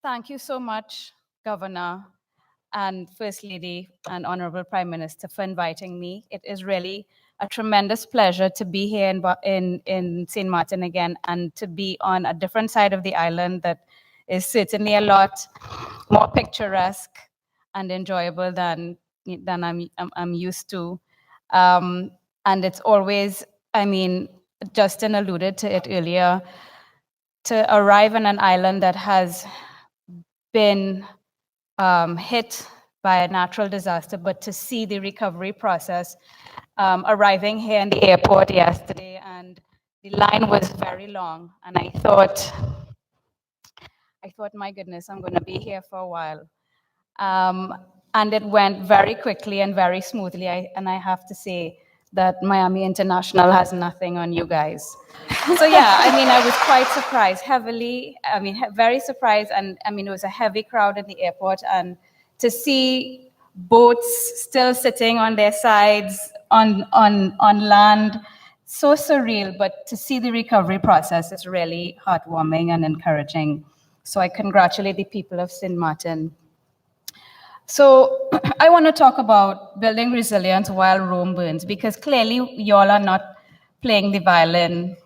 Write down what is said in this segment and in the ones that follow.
Thank you so much, Governor and First Lady and Honorable Prime Minister, for inviting me. It is really a tremendous pleasure to be here in Sint Maarten again and to be on a different side of the island that is certainly a lot more picturesque and enjoyable than I'm used to. And it's always, I mean, Justin alluded to it earlier, to arrive on an island that has been hit by a natural disaster, but to see the recovery process, arriving here in the airport yesterday, and the line was very long, and I thought, my goodness, I'm going to be here for a while. And it went very quickly and very smoothly, and I have to say that Miami International has nothing on you guys. So yeah, I mean, I was quite surprised, very surprised, and I mean, it was a heavy crowd at the airport, and to see boats still sitting on their sides on land, so surreal, but to see the recovery process is really heartwarming and encouraging. So I congratulate the people of Sint Maarten. So I want to talk about building resilience while Rome burns, because clearly y'all are not playing the violin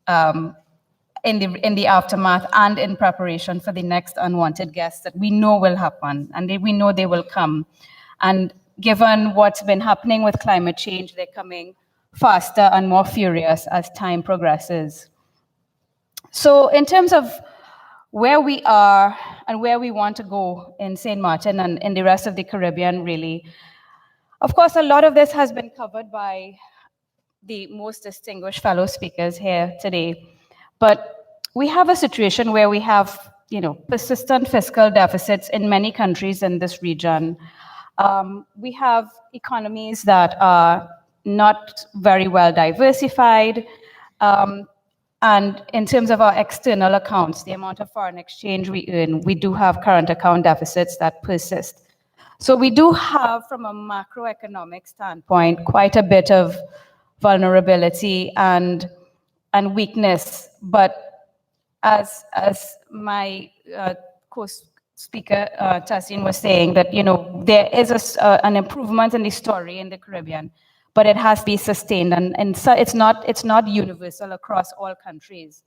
in the aftermath and in preparation for the next unwanted guests that we know will happen, and we know they will come. And given what's been happening with climate change, they're coming faster and more furious as time progresses. So in terms of where we are and where we want to go in Sint Maarten and in the rest of the Caribbean, really, of course, a lot of this has been covered by the most distinguished fellow speakers here today. But we have a situation where we have, persistent fiscal deficits in many countries in this region. We have economies that are not very well diversified. And in terms of our external accounts, the amount of foreign exchange we earn, we do have current account deficits that persist. So we do have, from a macroeconomic standpoint, quite a bit of vulnerability and weakness. But as my co-speaker Tassin was saying, that there is an improvement in the story in the Caribbean, but it has to be sustained, and so it's not universal across all countries.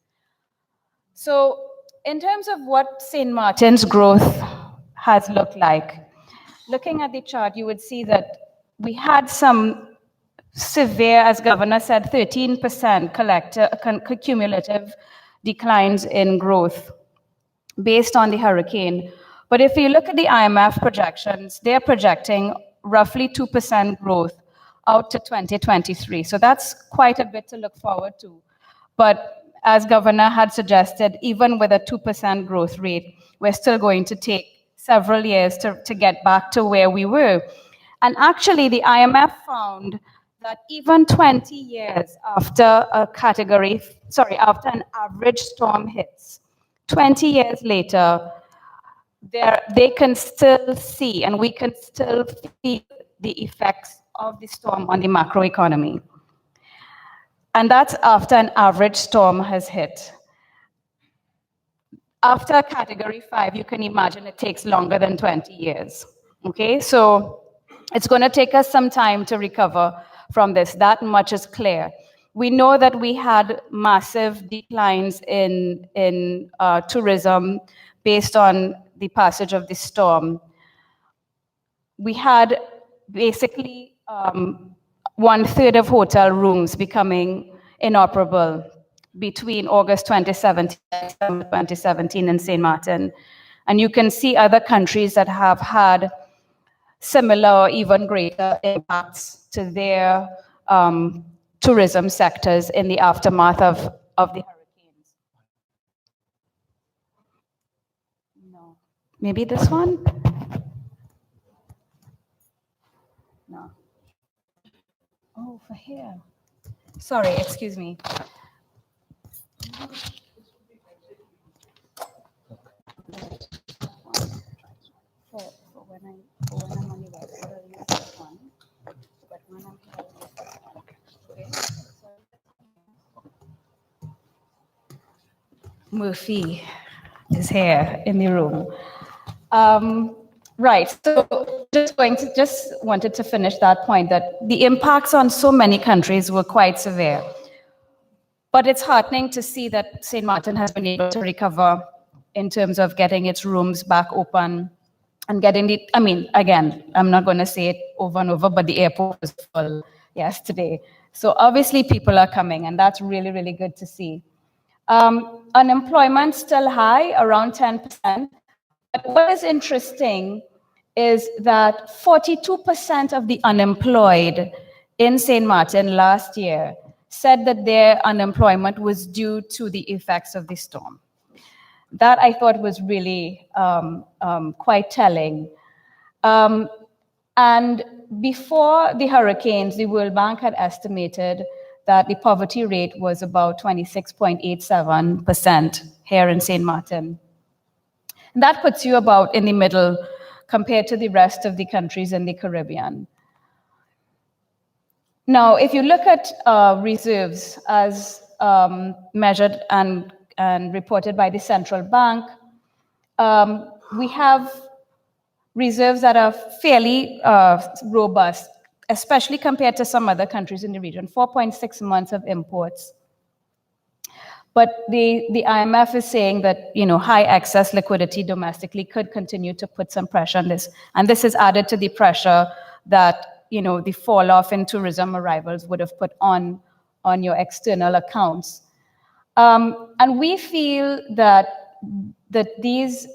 So in terms of what Sint Maarten's growth has looked like, looking at the chart, you would see that we had some severe, as Governor said, 13% cumulative declines in growth based on the hurricane. But if you look at the IMF projections, they're projecting roughly 2% growth out to 2023. So that's quite a bit to look forward to. But as Governor had suggested, even with a 2% growth rate, we're still going to take several years to get back to where we were. And actually, the IMF found that even 20 years after after an average storm hits, 20 years later, they can still see, and we can still feel the effects of the storm on the macroeconomy. And that's after an average storm has hit. After Category 5, you can imagine it takes longer than 20 years. Okay, so it's going to take us some time to recover from this. That much is clear. We know that we had massive declines in tourism based on the passage of the storm. We had basically 1/3 of hotel rooms becoming inoperable between August 2017 and 2017 in Sint Maarten. And you can see other countries that have had similar or even greater impacts to their tourism sectors in the aftermath of the hurricanes. No. Maybe this one? No. Oh, for here. Sorry, excuse me. For when I'm on the website, I'll use this one. But when I'm here, I'll use this one. Okay. Murphy. is here in the room. Right, so just wanted to finish that point that the impacts on so many countries were quite severe. But it's heartening to see that St. Maarten has been able to recover in terms of getting its rooms back open and getting the, I mean, again, I'm not going to say it over and over, but the airport was full yesterday. So obviously people are coming, and that's really, really good to see. Unemployment still high, around 10%. But what is interesting is that 42% of the unemployed in St. Maarten last year said that their unemployment was due to the effects of the storm. That I thought was really quite telling. And before the hurricanes, the World Bank had estimated that the poverty rate was about 26.87% here in St. Maarten. That puts you about in the middle compared to the rest of the countries in the Caribbean. Now, if you look at reserves as measured and reported by the central bank, we have reserves that are fairly robust, especially compared to some other countries in the region, 4.6 months of imports. But the IMF is saying that high excess liquidity domestically could continue to put some pressure on this. And this is added to the pressure that the fall off in tourism arrivals would have put on your external accounts. And we feel that these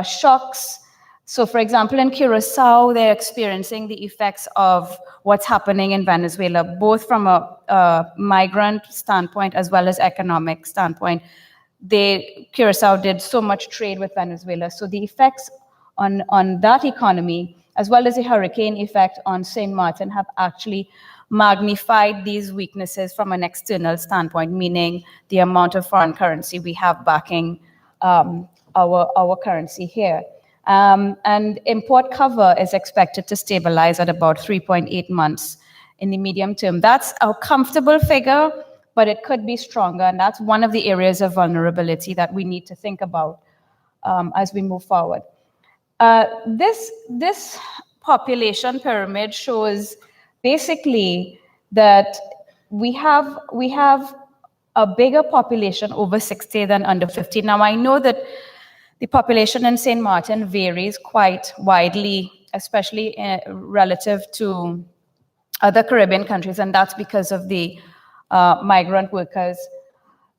shocks, so for example, in Curacao, they're experiencing the effects of what's happening in Venezuela, both from a migrant standpoint as well as economic standpoint. Curacao did so much trade with Venezuela. So the effects on that economy, as well as the hurricane effect on St. Maarten, have actually magnified these weaknesses from an external standpoint, meaning the amount of foreign currency we have backing our currency here. And import cover is expected to stabilize at about 3.8 months in the medium term. That's a comfortable figure, but it could be stronger. And that's one of the areas of vulnerability that we need to think about as we move forward. This population pyramid shows basically that we have a bigger population over 60 than under 50. Now, I know that the population in St. Maarten varies quite widely, especially relative to other Caribbean countries, and that's because of the migrant workers.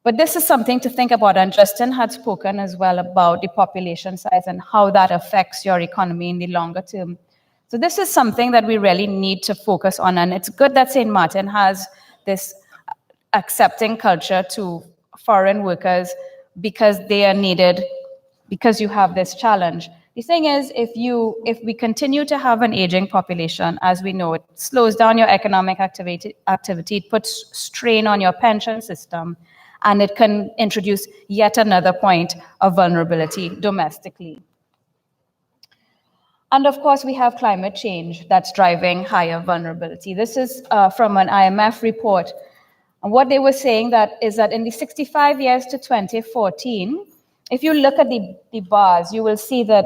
But this is something to think about, and Justin had spoken as well about the population size and how that affects your economy in the longer term. So this is something that we really need to focus on, and it's good that St. Maarten has this accepting culture to foreign workers because they are needed, because you have this challenge. The thing is, if we continue to have an aging population, as we know, it slows down your economic activity, it puts strain on your pension system, and it can introduce yet another point of vulnerability domestically. And of course, we have climate change that's driving higher vulnerability. This is from an IMF report. And what they were saying is that in the 65 years to 2014, if you look at the bars, you will see that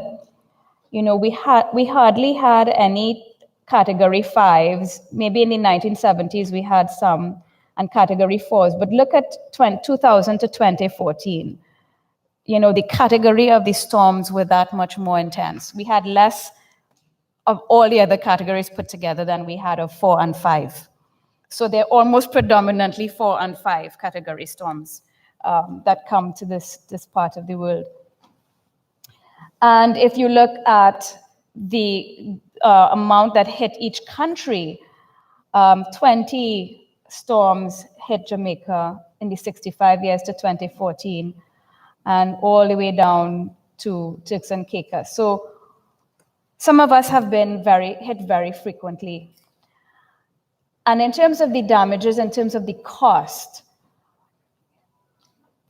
we hardly had any category 5s. Maybe in the 1970s we had some, and category 4s. But look at 2000 to 2014. The category of the storms were that much more intense. We had less of all the other categories put together than we had of 4 and 5. So they're almost predominantly 4 and 5 category storms that come to this part of the world. And if you look at the amount that hit each country, 20 storms hit Jamaica in the 65 years to 2014, and all the way down to Turks and Caicos. So some of us have been hit very frequently. And in terms of the damages, in terms of the cost,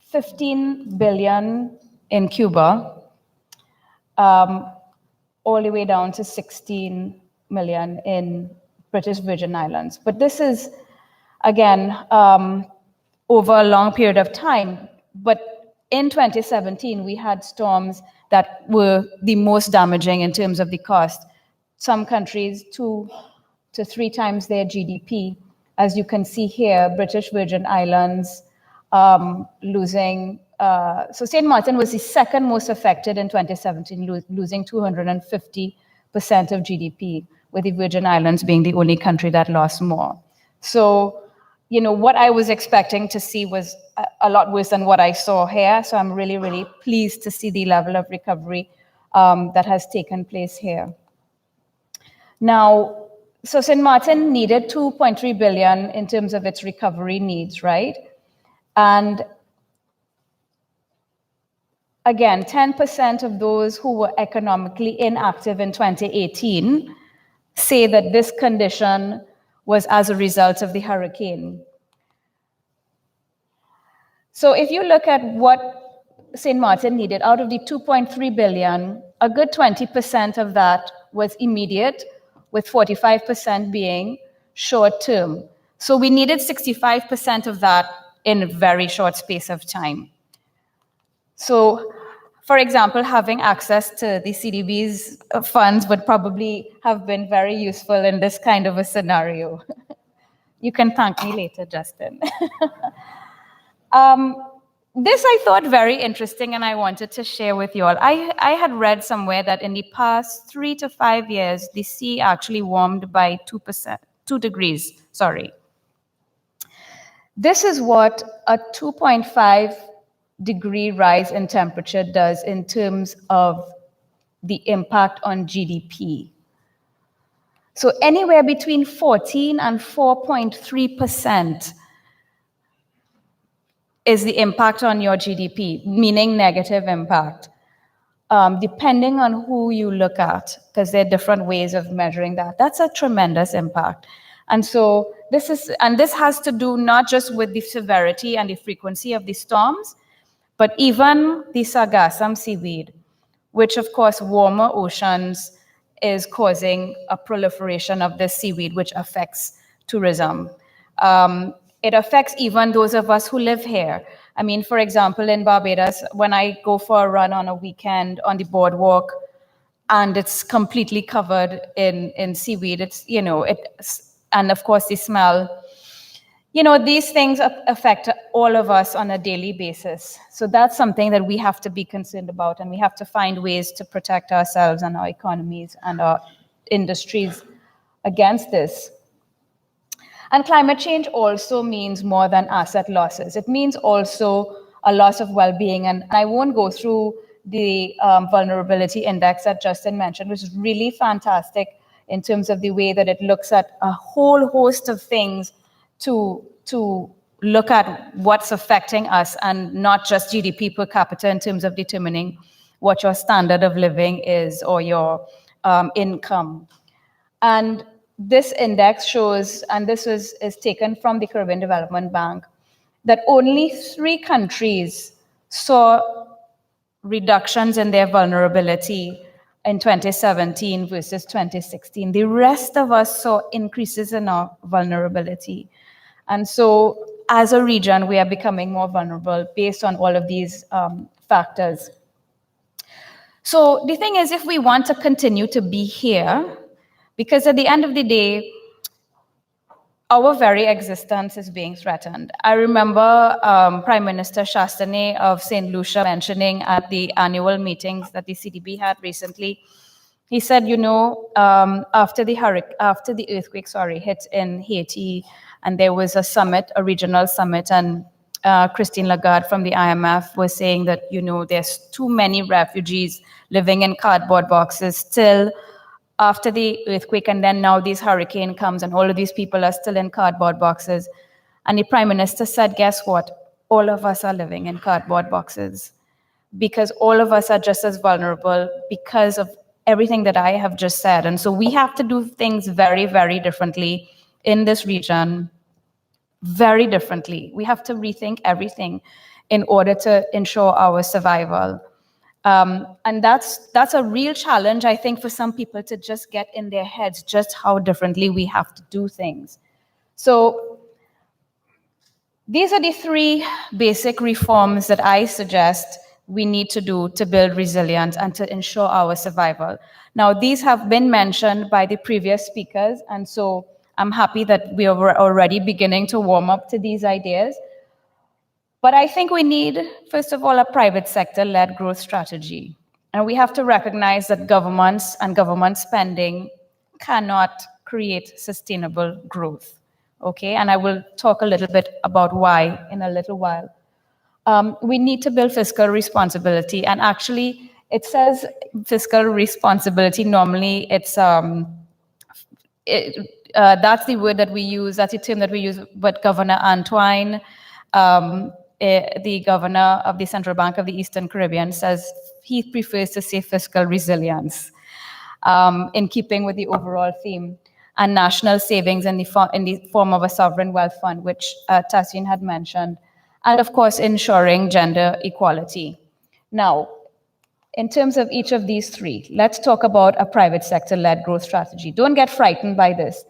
15 billion in Cuba, all the way down to 16 million in British Virgin Islands. But this is, again, over a long period of time. But in 2017, we had storms that were the most damaging in terms of the cost. Some countries 2 to 3 times their GDP. As you can see here, British Virgin Islands losing. So Sint Maarten was the second most affected in 2017, losing 250% of GDP, with the Virgin Islands being the only country that lost more. So, what I was expecting to see was a lot worse than what I saw here. So I'm really, really pleased to see the level of recovery that has taken place here. Now, so Sint Maarten needed 2.3 billion in terms of its recovery needs, right? And again, 10% of those who were economically inactive in 2018 say that this condition was as a result of the hurricane. So if you look at what Sint Maarten needed, out of the 2.3 billion, a good 20% of that was immediate, with 45% being short term. So we needed 65% of that in a very short space of time. So, for example, having access to the CDB's funds would probably have been very useful in this kind of a scenario. You can thank me later, Justin. This I thought very interesting, and I wanted to share with you all. I had read somewhere that in the past 3 to 5 years, the sea actually warmed by 2 degrees, sorry. This is what a 2.5 degree rise in temperature does in terms of the impact on GDP. So anywhere between 14 and 4.3% is the impact on your GDP, meaning negative impact, depending on who you look at, because there are different ways of measuring that. That's a tremendous impact. And so this has to do not just with the severity and the frequency of the storms, but even the sargassum seaweed, which of course warmer oceans is causing a proliferation of this seaweed, which affects tourism. It affects even those of us who live here. I mean, for example, in Barbados, when I go for a run on a weekend on the boardwalk and it's completely covered in seaweed, and of course the smell, these things affect all of us on a daily basis. So that's something that we have to be concerned about, and we have to find ways to protect ourselves and our economies and our industries against this. And climate change also means more than asset losses. It means also a loss of well-being. And I won't go through the vulnerability index that Justin mentioned, which is really fantastic in terms of the way that it looks at a whole host of things to look at what's affecting us, and not just GDP per capita in terms of determining what your standard of living is or your income. And this index shows, and this is taken from the Caribbean Development Bank, that only 3 countries saw reductions in their vulnerability in 2017 versus 2016. The rest of us saw increases in our vulnerability. And so as a region, we are becoming more vulnerable based on all of these factors. So the thing is, if we want to continue to be here, because at the end of the day, our very existence is being threatened. I remember Prime Minister Chastanet of St. Lucia mentioning at the annual meetings that the CDB had recently, he said, after the earthquake, hit in Haiti, and there was a summit, a regional summit, and Christine Lagarde from the IMF was saying that, there's too many refugees living in cardboard boxes still after the earthquake, and then now this hurricane comes and all of these people are still in cardboard boxes. And the Prime Minister said, guess what? All of us are living in cardboard boxes, because all of us are just as vulnerable because of everything that I have just said. And so we have to do things very, very differently in this region, very differently. We have to rethink everything in order to ensure our survival. And that's a real challenge, I think, for some people to just get in their heads just how differently we have to do things. So These are the three basic reforms that I suggest we need to do to build resilience and to ensure our survival. Now, these have been mentioned by the previous speakers, and so I'm happy that we are already beginning to warm up to these ideas. But I think we need, first of all, a private sector-led growth strategy. And we have to recognize that governments and government spending cannot create sustainable growth. Okay, and I will talk a little bit about why in a little while. We need to build fiscal responsibility, and actually, it says fiscal responsibility. Normally, it's that's the word that we use. That's the term that we use. But Governor Antoine, the governor of the Central Bank of the Eastern Caribbean, says he prefers to say fiscal resilience, in keeping with the overall theme, and national savings in the form of a sovereign wealth fund, which Tassin had mentioned, and of course, ensuring gender equality. Now, in terms of each of these three, let's talk about a private sector-led growth strategy. Don't get frightened by this.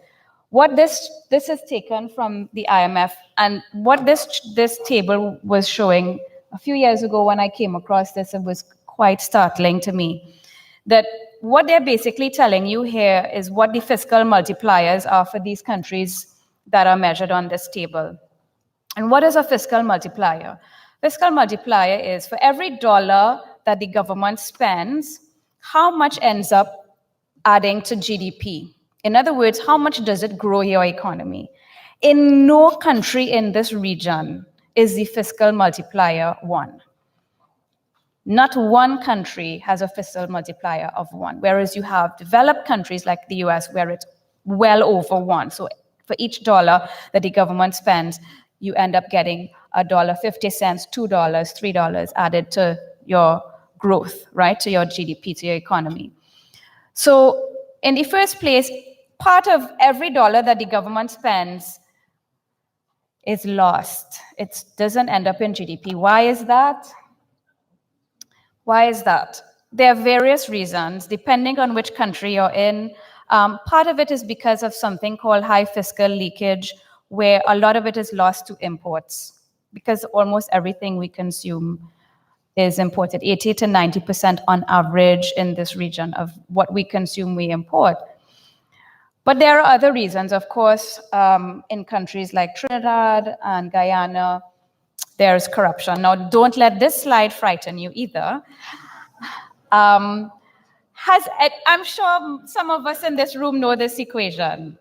What this is taken from the IMF, and what this table was showing a few years ago when I came across this, it was quite startling to me, that what they're basically telling you here is what the fiscal multipliers are for these countries that are measured on this table. And what is a fiscal multiplier? Fiscal multiplier is for every dollar that the government spends, how much ends up adding to GDP? In other words, how much does it grow your economy? In no country in this region is the fiscal multiplier 1. Not one country has a fiscal multiplier of 1, whereas you have developed countries like the US where it's well over 1. So for each dollar that the government spends, you end up getting $1.50, $2, $3 added to your growth, right? To your GDP, to your economy. So in the first place, part of every dollar that the government spends is lost. It doesn't end up in GDP. Why is that? Why is that? There are various reasons, depending on which country you're in. Part of it is because of something called high fiscal leakage, where a lot of it is lost to imports, because almost everything we consume is imported. 80 to 90% on average in this region of what we consume, we import. But there are other reasons, of course, in countries like Trinidad and Guyana, there's corruption. Now, don't let this slide frighten you either. I'm sure some of us in this room know this equation.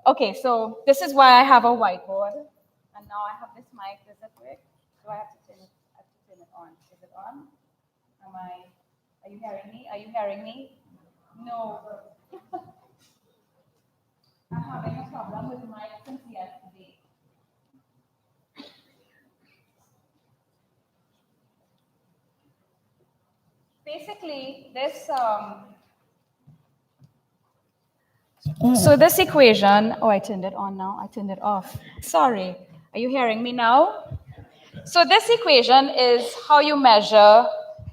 Okay, so this is why I have a whiteboard. And now I have this mic. Does it work? Do I have to turn it on? Is it on? Are you hearing me? Are you hearing me? No. I'm having a problem with my mic since yesterday. Basically, this, so this equation, oh, I turned it on now, I turned it off. Sorry, are you hearing me now? So this equation is how you measure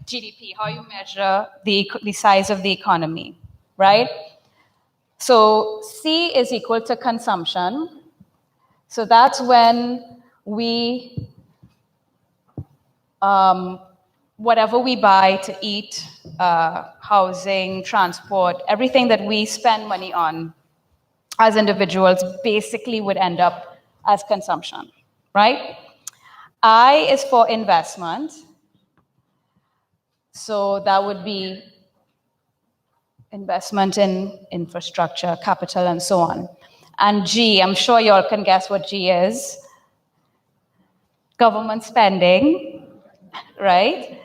GDP, how you measure the size of the economy, right? So C is equal to consumption. So that's when we, whatever we buy to eat, housing, transport, everything that we spend money on as individuals basically would end up as consumption, right? I is for investment. So that would be investment in infrastructure, capital, and so on. And G, I'm sure you all can guess what G is. Government spending, right?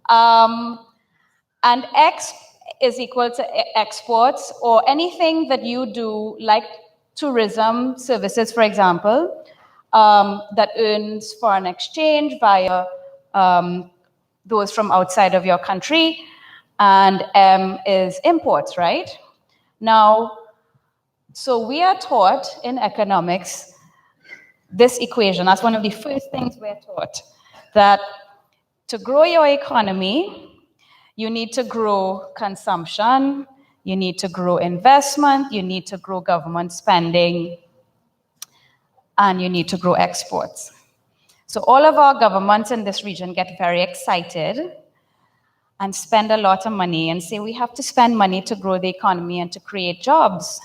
And X is equal to exports, or anything that you do, like tourism services, for example, that earns foreign exchange via those from outside of your country. And M is imports, right? Now, so we are taught in economics this equation. That's one of the first things we're taught, that to grow your economy, you need to grow consumption, you need to grow investment, you need to grow government spending. and you need to grow exports. So all of our governments in this region get very excited and spend a lot of money and say we have to spend money to grow the economy and to create jobs.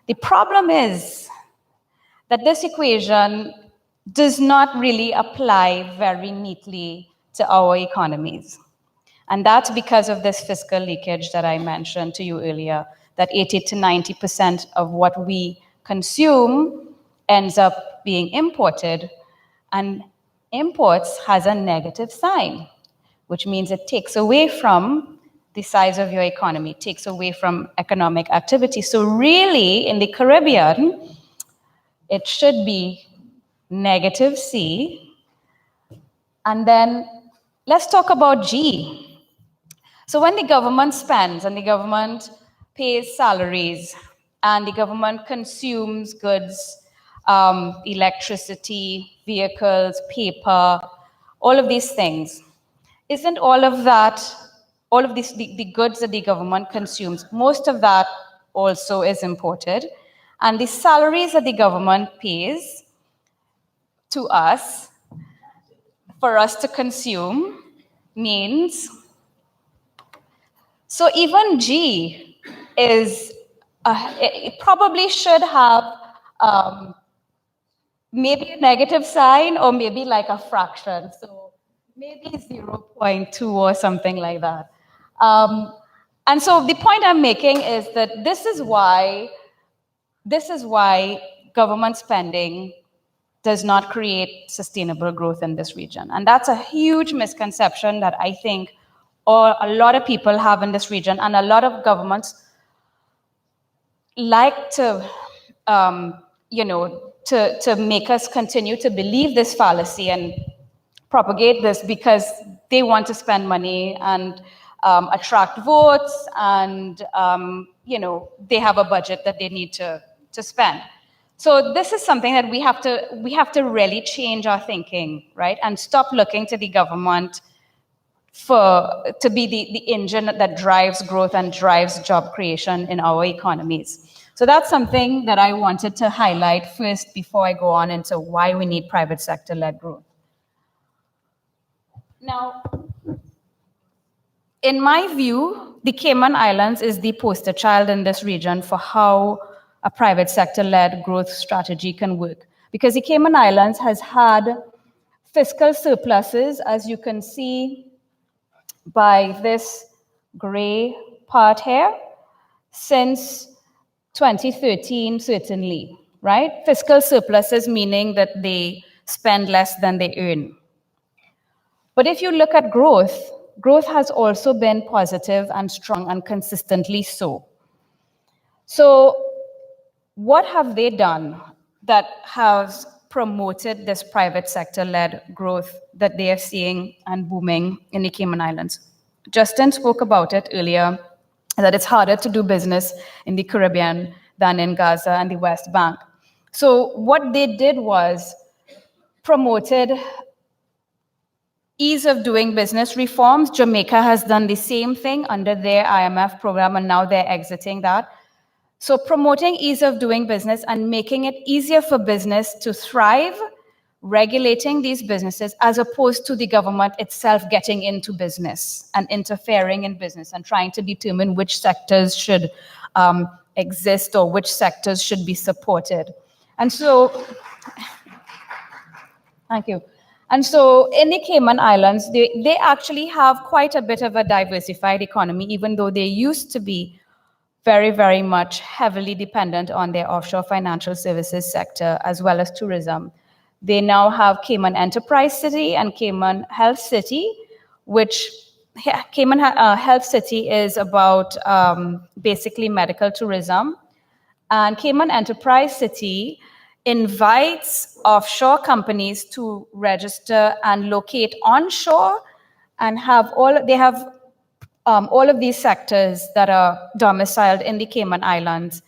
The problem is that this equation does not really apply very neatly to our economies. And that's because of this fiscal leakage that I mentioned to you earlier, that 80 to 90% of what we consume ends up being imported, and imports has a negative sign, which means it takes away from the size of your economy, takes away from economic activity. So really, in the Caribbean, it should be negative C. And then let's talk about G. So when the government spends and the government pays salaries and the government consumes goods, electricity, vehicles, paper, all of these things, isn't all of that, all of these, the goods that the government consumes, most of that also is imported. And the salaries that the government pays to us for us to consume means, so even G is, it probably should have maybe a negative sign or maybe like a fraction. So maybe 0.2 or something like that. And so the point I'm making is that this is why government spending does not create sustainable growth in this region. And that's a huge misconception that I think a lot of people have in this region, and a lot of governments like to, to make us continue to believe this fallacy and propagate this because they want to spend money and attract votes, and they have a budget that they need to spend. So this is something that we have to really change our thinking, right? And stop looking to the government to be the engine that drives growth and drives job creation in our economies. So that's something that I wanted to highlight first before I go on into why we need private sector-led growth. Now, in my view, the Cayman Islands is the poster child in this region for how a private sector-led growth strategy can work. Because the Cayman Islands has had fiscal surpluses, as you can see by this gray part here, since 2013, certainly, right? Fiscal surpluses meaning that they spend less than they earn. But if you look at growth, growth has also been positive and strong and consistently so. So what have they done that has promoted this private sector-led growth that they are seeing and booming in the Cayman Islands? Justin spoke about it earlier, that it's harder to do business in the Caribbean than in Gaza and the West Bank. So what they did was promoted ease of doing business reforms. Jamaica has done the same thing under their IMF program, and now they're exiting that. So promoting ease of doing business and making it easier for business to thrive, regulating these businesses, as opposed to the government itself getting into business and interfering in business and trying to determine which sectors should exist or which sectors should be supported. And so, thank you. And so in the Cayman Islands, they actually have quite a bit of a diversified economy, even though they used to be very, very much heavily dependent on their offshore financial services sector as well as tourism. They now have Cayman Enterprise City and Cayman Health City, which Cayman Health City is about basically medical tourism. And Cayman Enterprise City invites offshore companies to register and locate onshore and have all of these sectors that are domiciled in the Cayman Islands.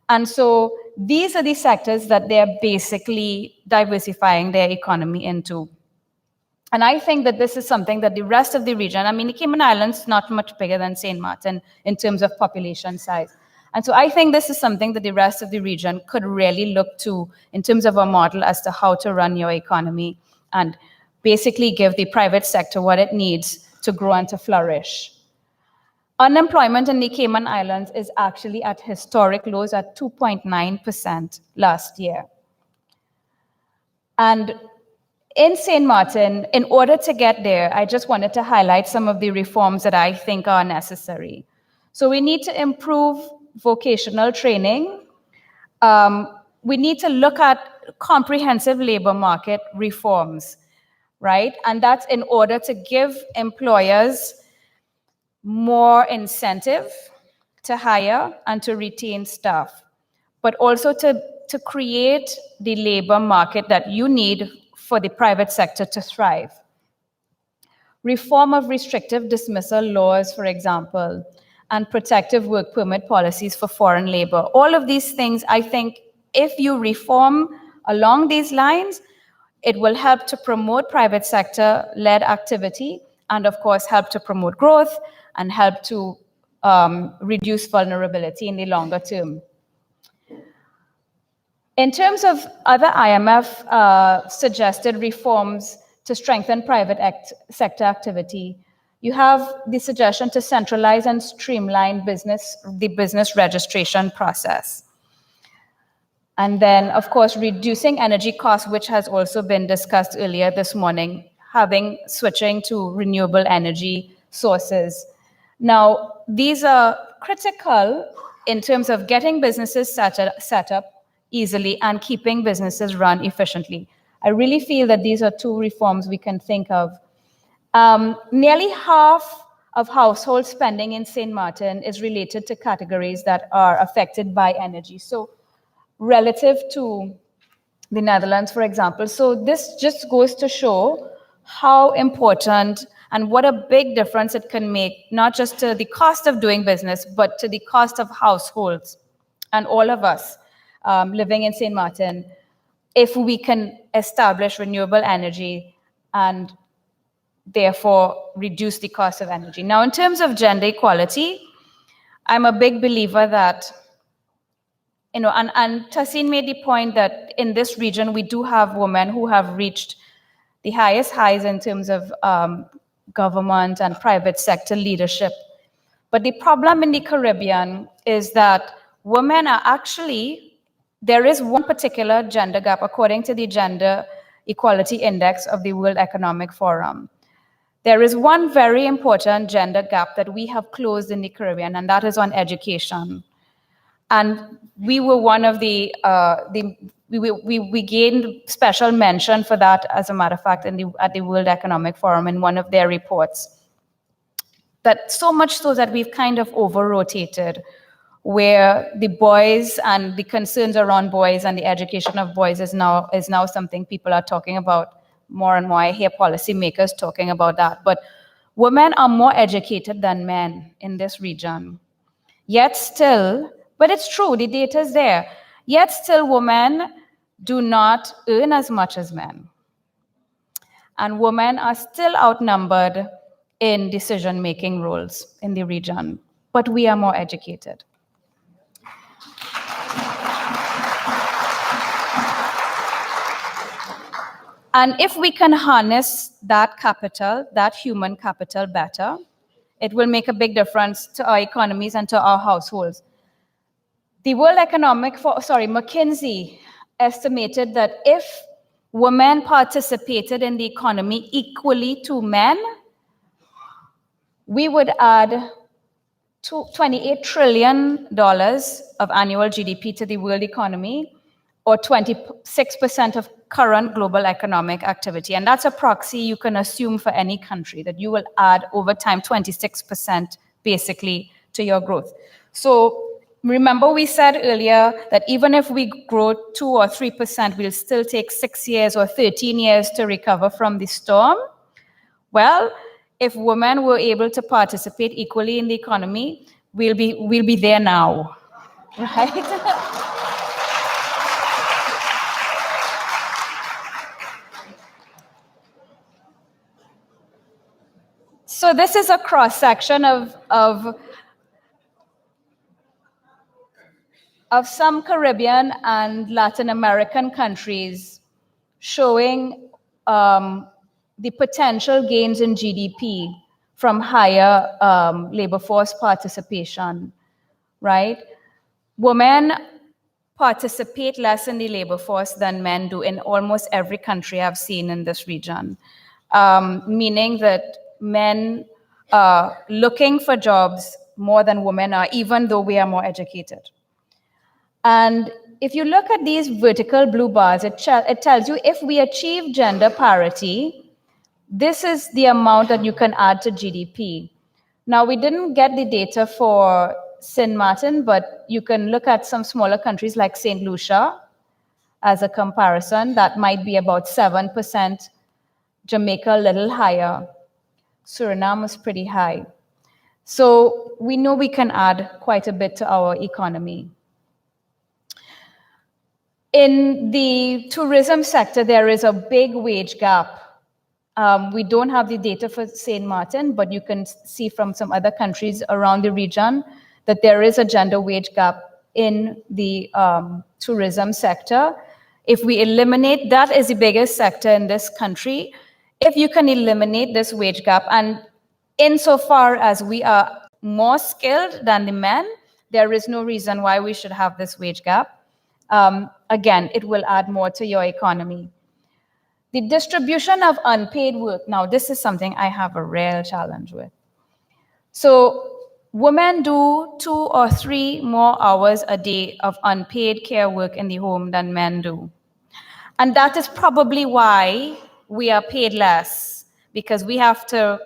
And so these are the sectors that they're basically diversifying their economy into. And I think that this is something that the rest of the region, I mean, the Cayman Islands is not much bigger than Sint Maarten in terms of population size. And so I think this is something that the rest of the region could really look to in terms of a model as to how to run your economy and basically give the private sector what it needs to grow and to flourish. Unemployment in the Cayman Islands is actually at historic lows at 2.9% last year. And in St. Maarten, in order to get there, I just wanted to highlight some of the reforms that I think are necessary. So we need to improve vocational training. We need to look at comprehensive labor market reforms, right? And that's in order to give employers more incentive to hire and to retain staff, but also to create the labor market that you need for the private sector to thrive. Reform of restrictive dismissal laws, for example, and protective work permit policies for foreign labor. All of these things, I think, if you reform along these lines, it will help to promote private sector-led activity and, of course, help to promote growth and help to reduce vulnerability in the longer term. In terms of other IMF suggested reforms to strengthen private sector activity, you have the suggestion to centralize and streamline the business registration process. And then, of course, reducing energy costs, which has also been discussed earlier this morning, switching to renewable energy sources. Now, these are critical in terms of getting businesses set up easily and keeping businesses run efficiently. I really feel that these are two reforms we can think of. Nearly half of household spending in St. Maarten is related to categories that are affected by energy. So relative to the Netherlands, for example. So this just goes to show how important and what a big difference it can make, not just to the cost of doing business, but to the cost of households and all of us living in St. Maarten, if we can establish renewable energy and therefore reduce the cost of energy. Now, in terms of gender equality, I'm a big believer that, and Tahseen made the point that in this region, we do have women who have reached the highest highs in terms of government and private sector leadership. But the problem in the Caribbean is that women are actually, there is one particular gender gap according to the Gender Equality Index of the World Economic Forum. There is one very important gender gap that we have closed in the Caribbean, and that is on education. And we were one of we gained special mention for that, as a matter of fact, at the World Economic Forum in one of their reports. That so much so that we've kind of over-rotated, where the boys and the concerns around boys and the education of boys is now something people are talking about more and more. I hear policymakers talking about that. But women are more educated than men in this region. Yet still, but it's true, the data is there. Yet still, women do not earn as much as men. And women are still outnumbered in decision-making roles in the region. But we are more educated. And if we can harness that capital, that human capital better, it will make a big difference to our economies and to our households. The McKinsey estimated that if women participated in the economy equally to men, we would add $28 trillion of annual GDP to the world economy, or 26% of current global economic activity. And that's a proxy you can assume for any country, that you will add over time 26% basically to your growth. So remember we said earlier that even if we grow 2 or 3%, we'll still take 6 years or 13 years to recover from the storm. Well, if women were able to participate equally in the economy, we'll be there now, right? So this is a cross-section of of some Caribbean and Latin American countries showing the potential gains in GDP from higher labor force participation, right? Women participate less in the labor force than men do in almost every country I've seen in this region, meaning that men are looking for jobs more than women are, even though we are more educated. And if you look at these vertical blue bars, it tells you if we achieve gender parity, this is the amount that you can add to GDP. Now, we didn't get the data for Sint Maarten, but you can look at some smaller countries like St. Lucia as a comparison. That might be about 7%. Jamaica, a little higher. Suriname is pretty high. So we know we can add quite a bit to our economy. In the tourism sector, there is a big wage gap. We don't have the data for St. Maarten, but you can see from some other countries around the region that there is a gender wage gap in the tourism sector. If we eliminate, that is the biggest sector in this country. If you can eliminate this wage gap, and insofar as we are more skilled than the men, there is no reason why we should have this wage gap. Again, it will add more to your economy. The distribution of unpaid work. Now, this is something I have a real challenge with. So women do 2 or 3 more hours a day of unpaid care work in the home than men do. And that is probably why we are paid less, because we have to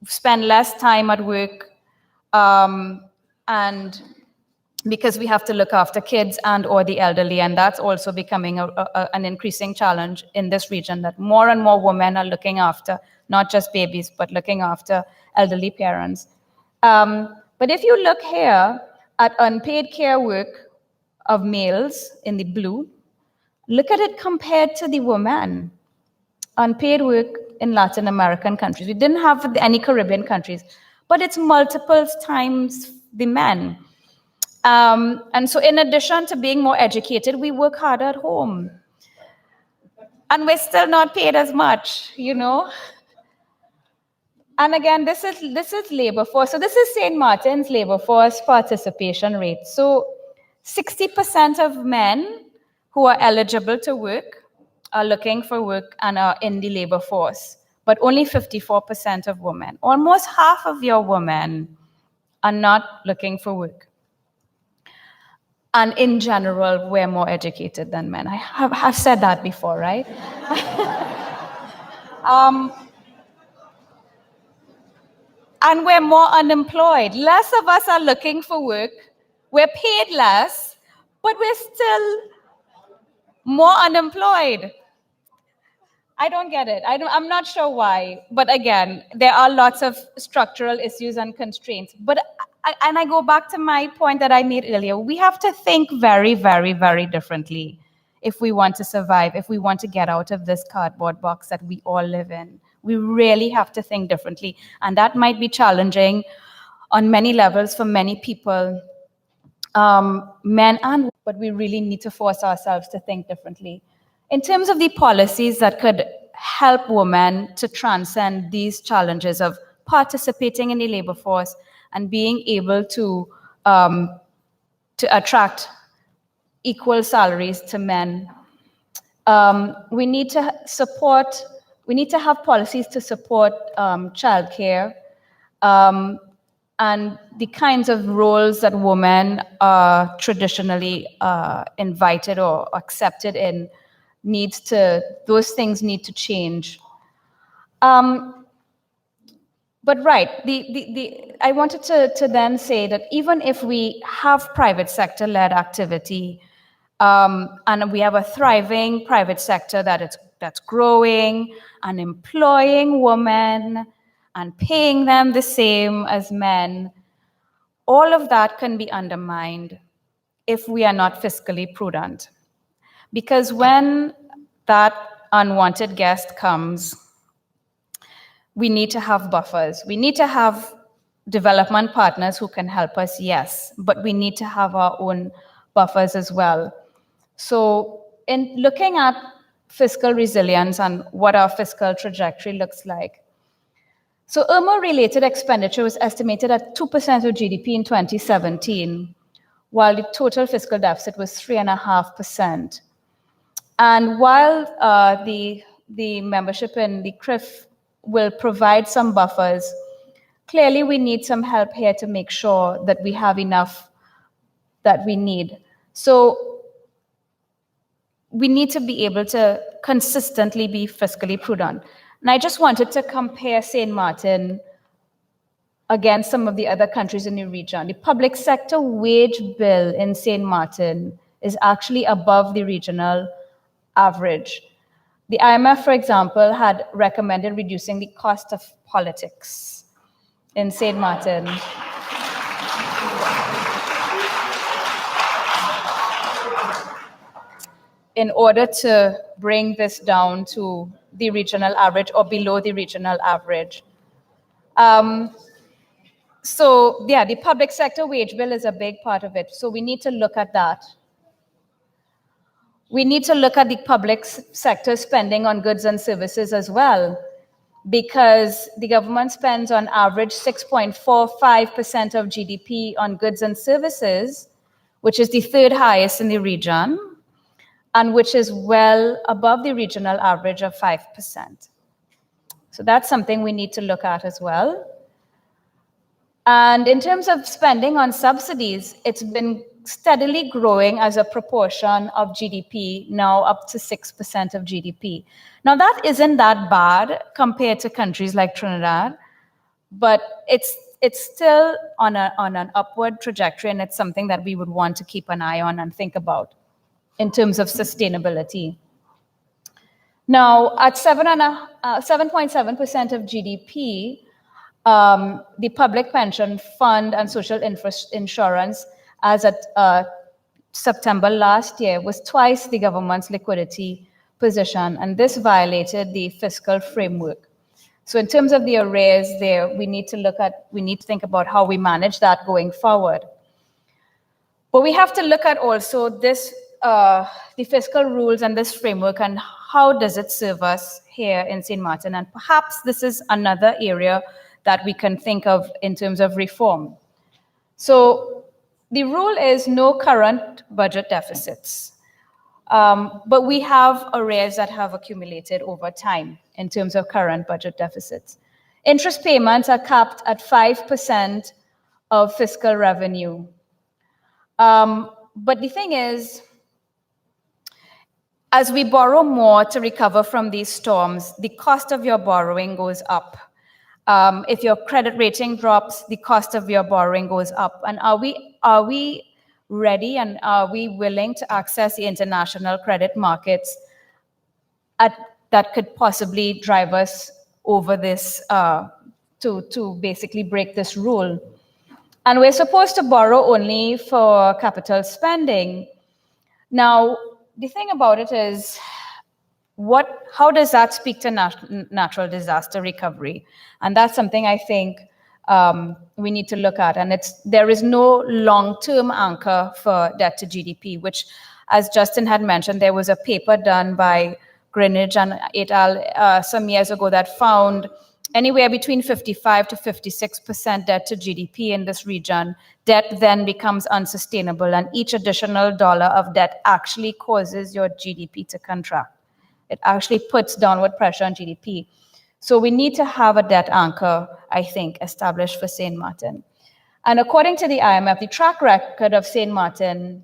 spend less time at work, and because we have to look after kids and or the elderly, and that's also becoming an increasing challenge in this region, that more and more women are looking after not just babies, but looking after elderly parents. But if you look here at unpaid care work of males in the blue, look at it compared to the women. Unpaid work in Latin American countries. We didn't have any Caribbean countries, but it's multiples times the men. And so in addition to being more educated, we work harder at home. And we're still not paid as much, you know? And again, this is labor force. So this is St. Maarten's labor force participation rate. So 60% of men who are eligible to work are looking for work and are in the labor force, but only 54% of women. Almost half of your women are not looking for work. And in general, we're more educated than men. I have said that before, right? And we're more unemployed. Less of us are looking for work. We're paid less, but we're still more unemployed. I don't get it. I'm not sure why. But again, there are lots of structural issues and constraints. But I go back to my point that I made earlier. We have to think very, very, very differently if we want to survive, if we want to get out of this cardboard box that we all live in. We really have to think differently. And that might be challenging on many levels for many people, men and women, but we really need to force ourselves to think differently. In terms of the policies that could help women to transcend these challenges of participating in the labor force and being able to attract equal salaries to men, we need to have policies to support childcare, and the kinds of roles that women are traditionally invited or accepted in. Those things need to change. But right, I wanted to then say that even if we have private sector-led activity, and we have a thriving private sector that's growing and employing women and paying them the same as men, all of that can be undermined if we are not fiscally prudent. Because when that unwanted guest comes, we need to have buffers. We need to have development partners who can help us, yes, but we need to have our own buffers as well. So in looking at fiscal resilience and what our fiscal trajectory looks like, so IRMA-related expenditure was estimated at 2% of GDP in 2017, while the total fiscal deficit was 3.5%. And while the membership in the CRIF will provide some buffers, clearly we need some help here to make sure that we have enough that we need. So we need to be able to consistently be fiscally prudent. And I just wanted to compare Sint Maarten against some of the other countries in the region. The public sector wage bill in Sint Maarten is actually above the regional average. The IMF, for example, had recommended reducing the cost of politics in Sint Maarten. In order to bring this down to the regional average or below the regional average. So yeah, the public sector wage bill is a big part of it. So we need to look at that. We need to look at the public sector spending on goods and services as well, because the government spends on average 6.45% of GDP on goods and services, which is the third highest in the region, and which is well above the regional average of 5%. So that's something we need to look at as well. And in terms of spending on subsidies, it's been steadily growing as a proportion of GDP, now up to 6% of GDP. Now that isn't that bad compared to countries like Trinidad, but it's still on an upward trajectory, and it's something that we would want to keep an eye on and think about in terms of sustainability. Now, at 7.7% of GDP, the public pension fund and social insurance, as at September last year, was twice the government's liquidity position, and this violated the fiscal framework. So in terms of the arrears there, we need to think about how we manage that going forward. But we have to look at also this, the fiscal rules and this framework, and how does it serve us here in Sint Maarten? And perhaps this is another area that we can think of in terms of reform. So the rule is no current budget deficits, but we have arrears that have accumulated over time in terms of current budget deficits. Interest payments are capped at 5% of fiscal revenue. But the thing is, as we borrow more to recover from these storms, the cost of your borrowing goes up. If your credit rating drops, the cost of your borrowing goes up. And are we ready, and are we willing to access the international credit markets that could possibly drive us over this, to basically break this rule? And we're supposed to borrow only for capital spending. Now, the thing about it is, how does that speak to natural disaster recovery? And that's something I think we need to look at. And there is no long-term anchor for debt to GDP, which, as Justin had mentioned, there was a paper done by Greenwich and et al. Some years ago that found anywhere between 55 to 56% debt to GDP in this region. Debt then becomes unsustainable, and each additional dollar of debt actually causes your GDP to contract. It actually puts downward pressure on GDP. So we need to have a debt anchor, I think, established for Sint Maarten. And according to the IMF, the track record of Sint Maarten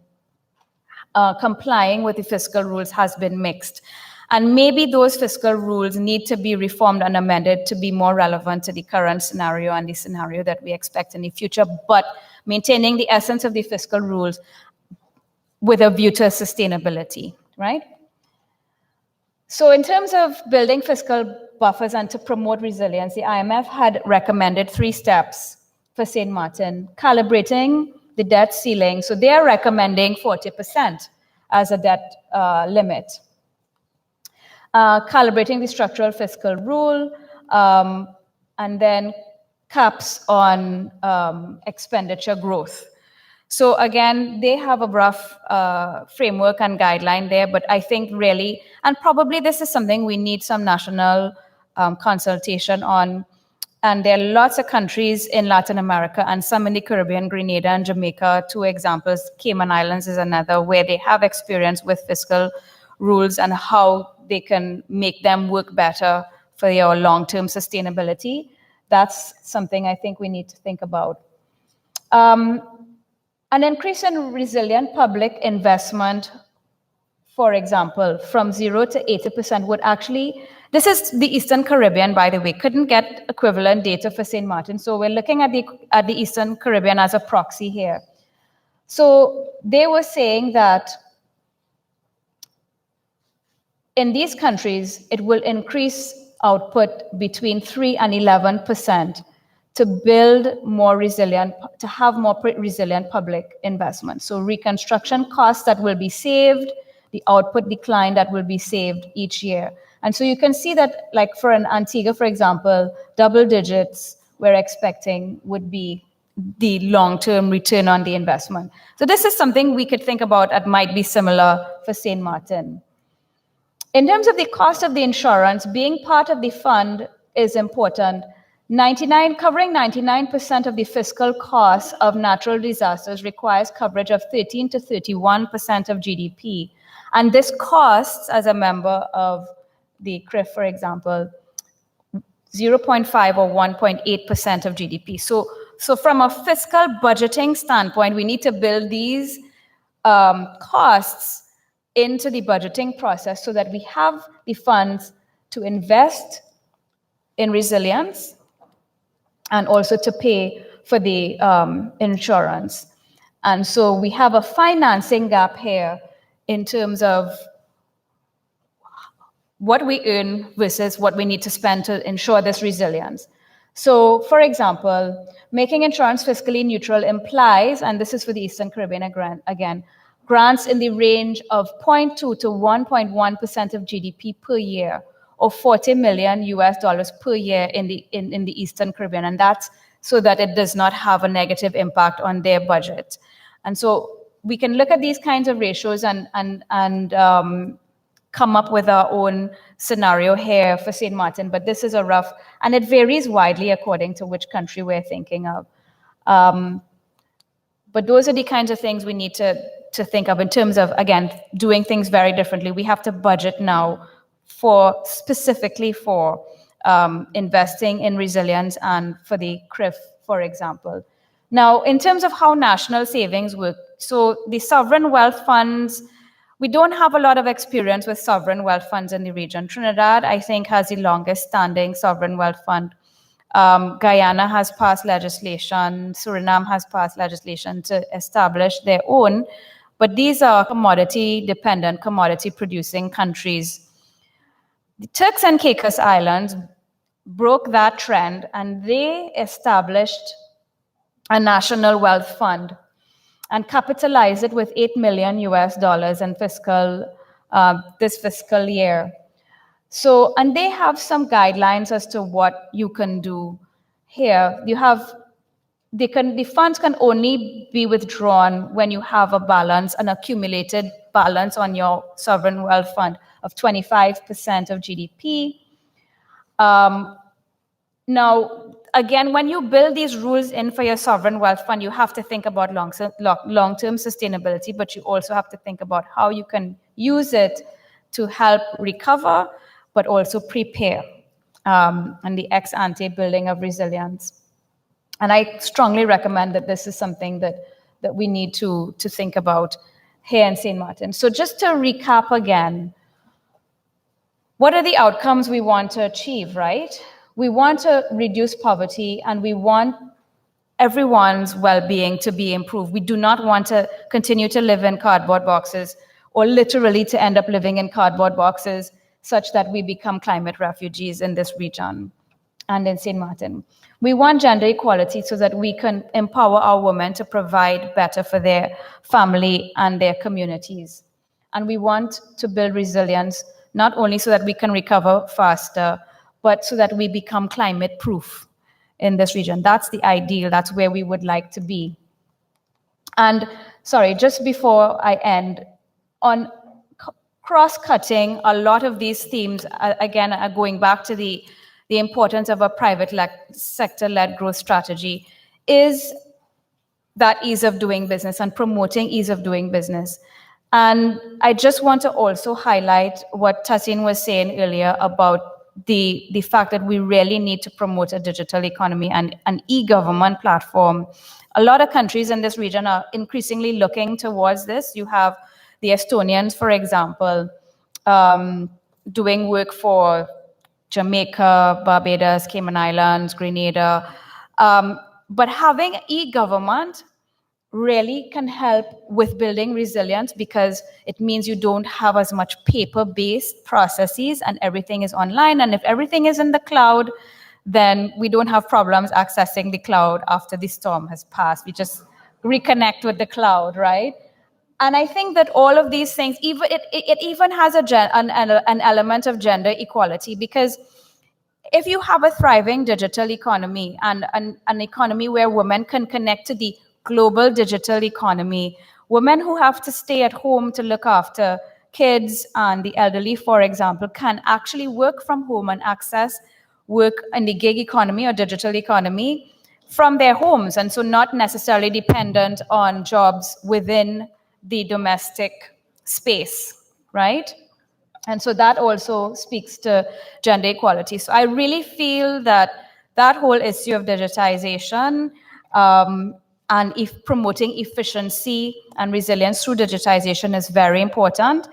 complying with the fiscal rules has been mixed. And maybe those fiscal rules need to be reformed and amended to be more relevant to the current scenario and the scenario that we expect in the future, but maintaining the essence of the fiscal rules with a view to sustainability, right? So in terms of building fiscal buffers and to promote resilience, the IMF had recommended 3 steps for Sint Maarten: calibrating the debt ceiling. So they are recommending 40% as a debt limit. Calibrating the structural fiscal rule, and then caps on expenditure growth. So again, they have a rough framework and guideline there, but I think really, and probably this is something we need some national consultation on. And there are lots of countries in Latin America and some in the Caribbean, Grenada and Jamaica, 2 examples. Cayman Islands is another, where they have experience with fiscal rules and how they can make them work better for your long-term sustainability. That's something I think we need to think about. An increase in resilient public investment, for example, from 0 to 80% would actually, this is the Eastern Caribbean, by the way, couldn't get equivalent data for St. Martin. So we're looking at the Eastern Caribbean as a proxy here. So they were saying that in these countries, it will increase output between 3 and 11% to build more resilient, to have more resilient public investment. So reconstruction costs that will be saved, the output decline that will be saved each year. And so you can see that, like for an Antigua, for example, double digits we're expecting would be the long-term return on the investment. So this is something we could think about that might be similar for St. Martin. In terms of the cost of the insurance, being part of the fund is important. Covering 99% of the fiscal costs of natural disasters requires coverage of 13 to 31% of GDP. And this costs, as a member of the CRIF, for example, 0.5 or 1.8% of GDP. So from a fiscal budgeting standpoint, we need to build these costs into the budgeting process so that we have the funds to invest in resilience and also to pay for the insurance. And so we have a financing gap here in terms of what we earn versus what we need to spend to ensure this resilience. So, for example, making insurance fiscally neutral implies, and this is for the Eastern Caribbean again, grants in the range of 0.2 to 1.1% of GDP per year, or $40 million per year in the Eastern Caribbean, and that's so that it does not have a negative impact on their budget. And so we can look at these kinds of ratios and come up with our own scenario here for St. Martin, but this is a rough, and it varies widely according to which country we're thinking of. But those are the kinds of things we need to think of in terms of, again, doing things very differently. We have to budget now specifically for investing in resilience and for the CRIF, for example. Now, in terms of how national savings work, so the sovereign wealth funds, we don't have a lot of experience with sovereign wealth funds in the region. Trinidad, I think, has the longest standing sovereign wealth fund. Guyana has passed legislation. Suriname has passed legislation to establish their own. But these are commodity-dependent, commodity-producing countries. The Turks and Caicos Islands broke that trend, and they established a national wealth fund and capitalized it with $8 million in this fiscal year. So, and they have some guidelines as to what you can do here. The funds can only be withdrawn when you have a balance, an accumulated balance on your sovereign wealth fund of 25% of GDP. Now, again, when you build these rules in for your sovereign wealth fund, you have to think about long-term sustainability, but you also have to think about how you can use it to help recover, but also prepare, and the ex-ante building of resilience. And I strongly recommend that this is something that we need to think about here in St. Maarten. So just to recap again, what are the outcomes we want to achieve, right? We want to reduce poverty, and we want everyone's well-being to be improved. We do not want to continue to live in cardboard boxes, or literally to end up living in cardboard boxes such that we become climate refugees in this region and in St. Maarten. We want gender equality so that we can empower our women to provide better for their family and their communities. And we want to build resilience, not only so that we can recover faster, but so that we become climate proof in this region. That's the ideal. That's where we would like to be. And sorry, just before I end, on cross-cutting, a lot of these themes, again, are going back to the importance of a private sector-led growth strategy, is that ease of doing business and promoting ease of doing business. And I just want to also highlight what Tassin was saying earlier about the fact that we really need to promote a digital economy and an e-government platform. A lot of countries in this region are increasingly looking towards this. You have the Estonians, for example, doing work for Jamaica, Barbados, Cayman Islands, Grenada. But having e-government really can help with building resilience, because it means you don't have as much paper-based processes and everything is online. And if everything is in the cloud, then we don't have problems accessing the cloud after the storm has passed. We just reconnect with the cloud, right? And I think that all of these things, it even has an element of gender equality, because if you have a thriving digital economy and an economy where women can connect to the global digital economy, women who have to stay at home to look after kids and the elderly, for example, can actually work from home and access work in the gig economy or digital economy from their homes, and so not necessarily dependent on jobs within the domestic space, right? And so that also speaks to gender equality. So I really feel that that whole issue of digitization and promoting efficiency and resilience through digitization is very important.